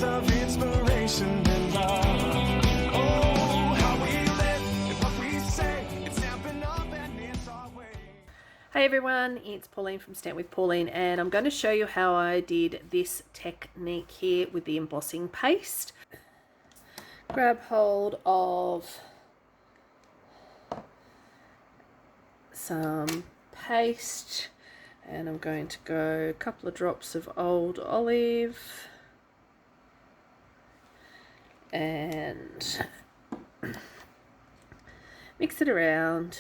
words of inspiration and love. Oh, how we live and what we say, it's stamping up and it's our way. Hey everyone, it's Pauline from Stamp with Pauline, and I'm going to show you how I did this technique here with the embossing paste. Grab hold of some paste and I'm going to go a couple of drops of old olive and mix it around.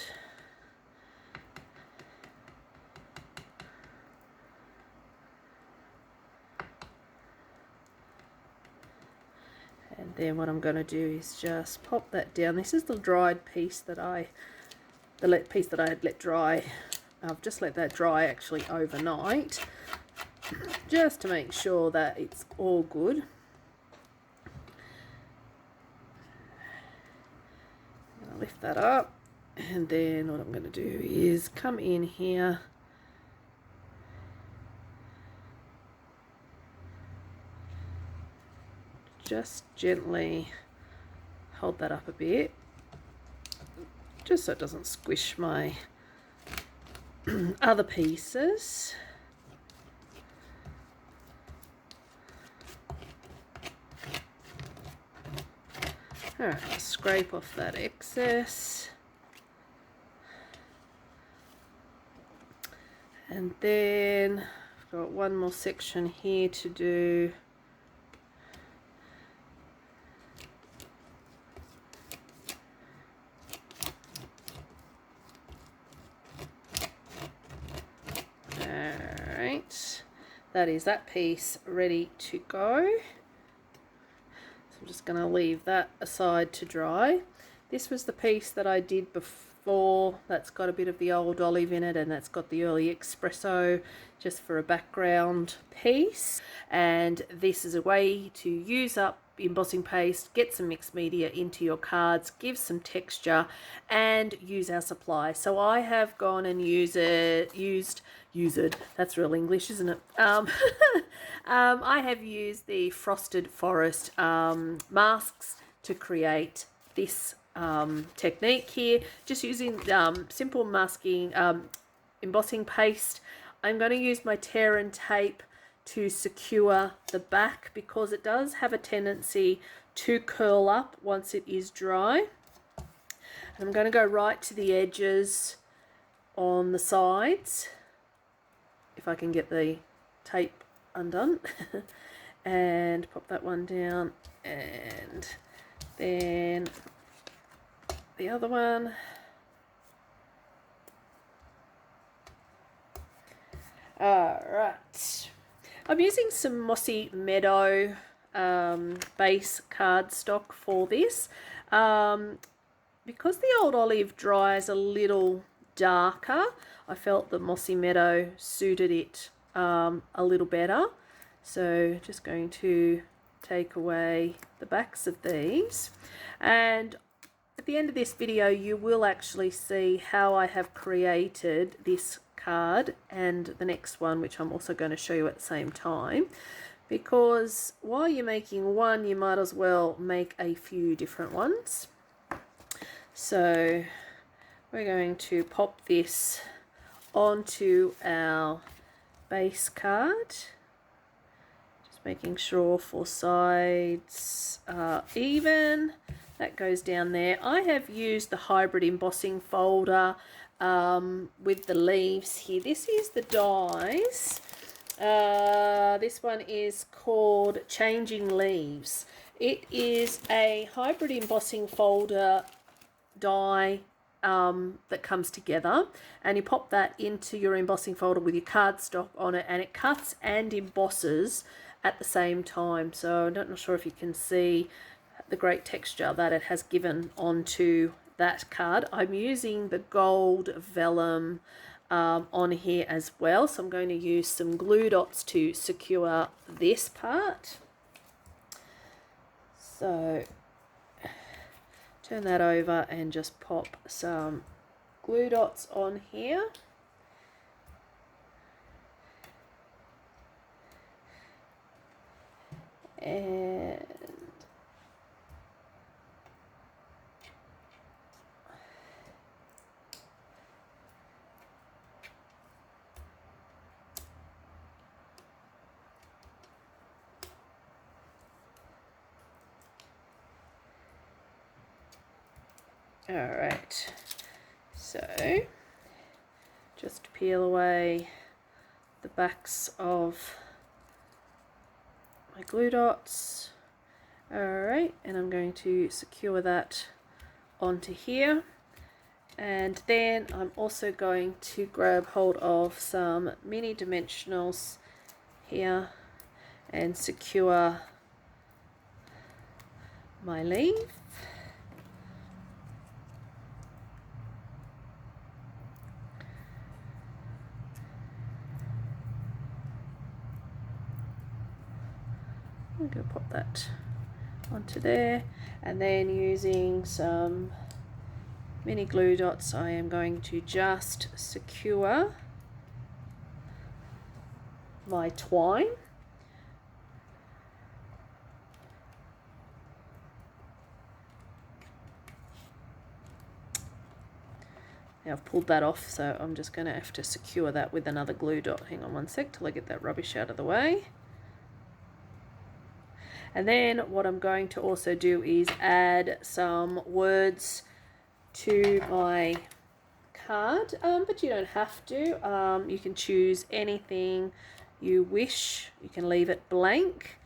And then what I'm going to do is just pop that down. This is the dried piece that the piece that I had let dry. I've just let that dry actually overnight, just to make sure that it's all good. I'll lift that up, and then what I'm going to do is come in here just gently hold that up a bit, just so it doesn't squish my other pieces. Alright, scrape off that excess. And then I've got one more section here to do. Alright, that is that piece ready to go. So I'm just going to leave that aside to dry. This was the piece that I did before. That's got a bit of the old olive in it, and that's got the early espresso just for a background piece. And this is a way to use up embossing paste, get some mixed media into your cards, give some texture, and use our supply. So I have gone and used, that's real English, isn't it? I have used the Frosted Forest masks to create this technique here, just using simple masking embossing paste. I'm going to use my tear and tape to secure the back, because it does have a tendency to curl up once it is dry. And I'm going to go right to the edges on the sides, if I can get the tape undone, and pop that one down, and then the other one. Alright, I'm using some Mossy Meadow base cardstock for this, because the old olive dries a little darker. I felt that Mossy Meadow suited it a little better. So just going to take away the backs of these, and at the end of this video you will actually see how I have created this card and the next one, which I'm also going to show you at the same time, because while you're making one, you might as well make a few different ones. So we're going to pop this onto our base card, just making sure 4 sides are even. That goes down there. I have used the hybrid embossing folder with the leaves here. This is the dies. This one is called Changing Leaves. It is a hybrid embossing folder die that comes together, and you pop that into your embossing folder with your cardstock on it, and it cuts and embosses at the same time. So I'm not sure if you can see the great texture that it has given onto that card. I'm using the gold vellum on here as well, so I'm going to use some glue dots to secure this part. So turn that over and just pop some glue dots on here. And All right, so just peel away the backs of my glue dots. All right, and I'm going to secure that onto here. And then I'm also going to grab hold of some mini dimensionals here and secure my leaf. I'm going to pop that onto there, and then using some mini glue dots I am going to just secure my twine. Now I've pulled that off, so I'm just going to have to secure that with another glue dot. Hang on one sec till I get that rubbish out of the way. And then what I'm going to also do is add some words to my card, but you don't have to. You can choose anything you wish. You can leave it blank.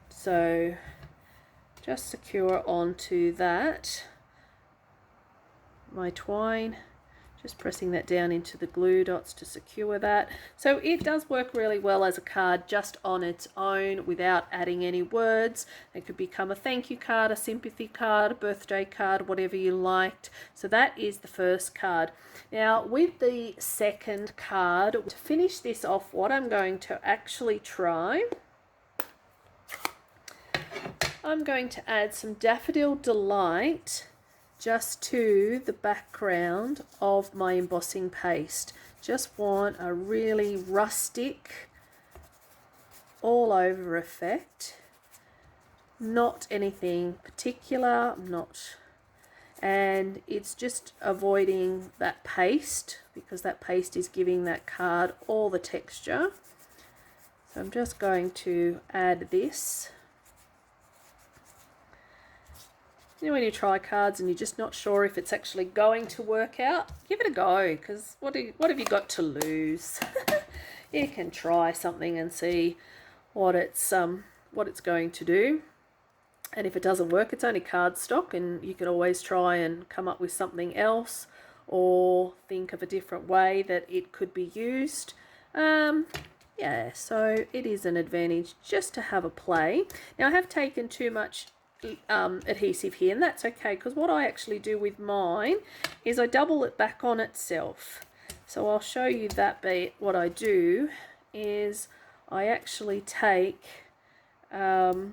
So just secure onto that my twine. Just pressing that down into the glue dots to secure that. So it does work really well as a card just on its own without adding any words. It could become a thank you card, a sympathy card, a birthday card, whatever you liked. So that is the first card. Now with the second card, to finish this off, what I'm going to actually try, I'm going to add some Daffodil Delight just to the background of my embossing paste. Just want a really rustic all over effect, not anything particular, and it's just avoiding that paste because that paste is giving that card all the texture. So I'm just going to add this. You know, when you try cards and you're just not sure if it's actually going to work out, give it a go, because what have you got to lose? You can try something and see what it's going to do. And if it doesn't work, it's only cardstock, and you can always try and come up with something else or think of a different way that it could be used. Yeah, so it is an advantage just to have a play. Now I have taken too much adhesive here, and that's okay, because what I actually do with mine is I double it back on itself. So I'll show you that bit. What I do is I actually take so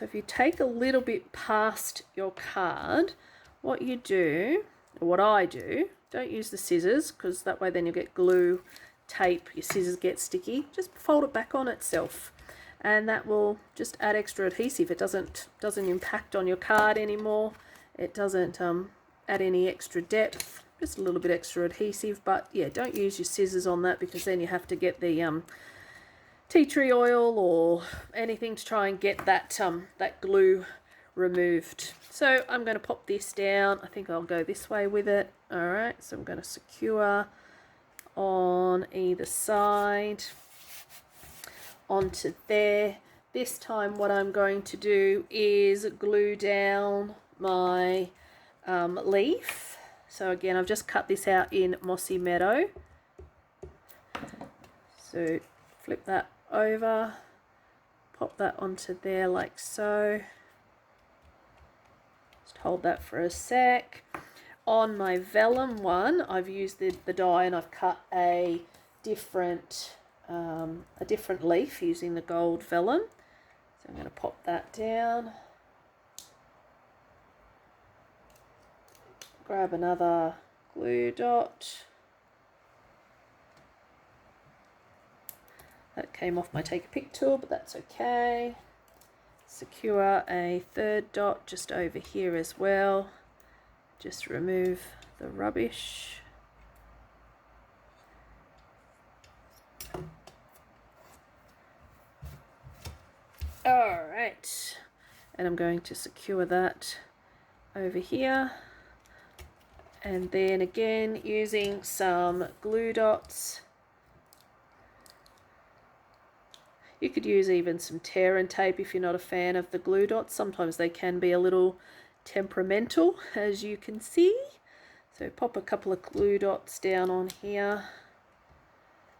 if you take a little bit past your card, what you do, or what I do, don't use the scissors because that way then you'll get glue, tape, your scissors get sticky. Just fold it back on itself, and that will just add extra adhesive. It doesn't impact on your card anymore. It doesn't add any extra depth, just a little bit extra adhesive. But yeah, don't use your scissors on that, because then you have to get the tea tree oil or anything to try and get that that glue removed. So I'm going to pop this down. I think I'll go this way with it. All right, so I'm going to secure on either side onto there. This time what I'm going to do is glue down my leaf. So again, I've just cut this out in Mossy Meadow. So flip that over, pop that onto there like so. Just hold that for a sec. On my vellum one, I've used the die, and I've cut a different leaf using the gold vellum. So I'm going to pop that down. Grab another glue dot. That came off my take a pic tool, but that's okay. Secure a third dot just over here as well. Just remove the rubbish. All right, and I'm going to secure that over here. And then again, using some glue dots. You could use even some tear and tape if you're not a fan of the glue dots. Sometimes they can be a little temperamental, as you can see. So pop a couple of glue dots down on here.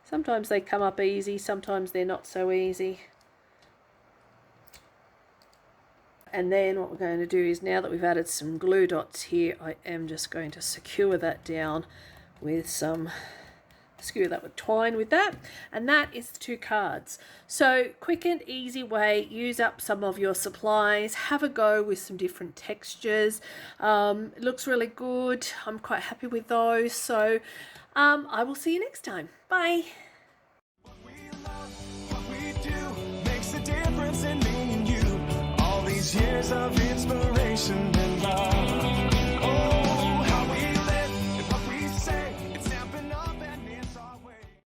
Sometimes they come up easy, sometimes they're not so easy. And then what we're going to do is, now that we've added some glue dots here, I am just going to secure that down with some, secure that with twine with that. And that is the 2 cards. So quick and easy way, use up some of your supplies, have a go with some different textures. It looks really good. I'm quite happy with those. So I will see you next time. Bye. What we love, what we do makes a difference in me and you. All these years of inspiration.